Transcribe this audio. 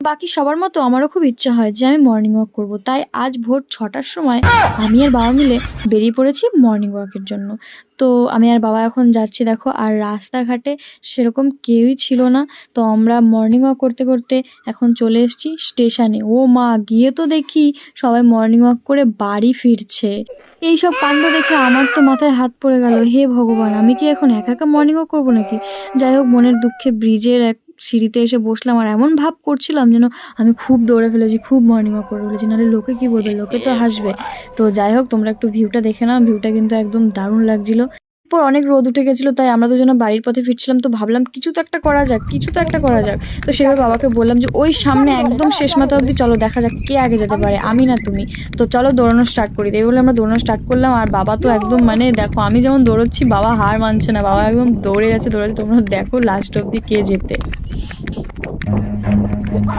বাকি সবার মতো আমারও খুব ইচ্ছা হয় যে আমি মর্নিং ওয়াক করব। তাই আজ ভোর ৬টার সময় আমি আর বাবা মিলে বেরিয়ে পড়েছি মর্নিং ওয়াকের জন্য। তো আমি আর বাবা এখন যাচ্ছি দেখো, আর রাস্তাঘাটে সেরকম কেউই ছিল না। তো আমরা মর্নিং ওয়াক করতে করতে এখন চলে এসেছি স্টেশনে। ও মা, গিয়ে তো দেখি সবাই মর্নিং ওয়াক করে বাড়ি ফিরছে। এইসব কাণ্ড দেখে আমার তো মাথায় হাত পড়ে গেল। হে ভগবান, আমি কি এখন একা একা মর্নিং ওয়াক করবো নাকি? যাই হোক, মনের দুঃখে ব্রিজের এক সিঁড়িতে এসে বসলাম আর এমন ভাব করছিলাম যেন আমি খুব দৌড়ে ফেলেছি, খুব মর্নিং ওয়াক করে ফেলেছি, নাহলে লোকে কি বলবে, লোকে তো হাসবে। তো যাই হোক, তোমরা একটু ভিউটা দেখে নাও, ভিউটা কিন্তু একদম দারুণ লাগছিল। এরপর অনেক রোদ উঠে গেছিলো, তাই আমরা দুজনে বাড়ির পথে ফিরছিলাম। তো ভাবলাম কিছু তো একটা করা যাক, কিছু তো একটা করা যাক। তো সেভাবে বাবাকে বললাম যে ওই সামনে একদম শেষ মাথা অবধি চলো, দেখা যাক কে আগে যেতে পারে, আমি না তুমি। তো চলো দৌড়ানো স্টার্ট করি। এই বলে আমরা দৌড়ানো স্টার্ট করলাম। আর বাবা তো একদম মানে দেখো, আমি যেমন দৌড়চ্ছি বাবা হার মানছে না, বাবা একদম দৌড়ে যাচ্ছে দৌড়াচ্ছে। তোমরা দেখো লাস্ট অবধি কে যেতে।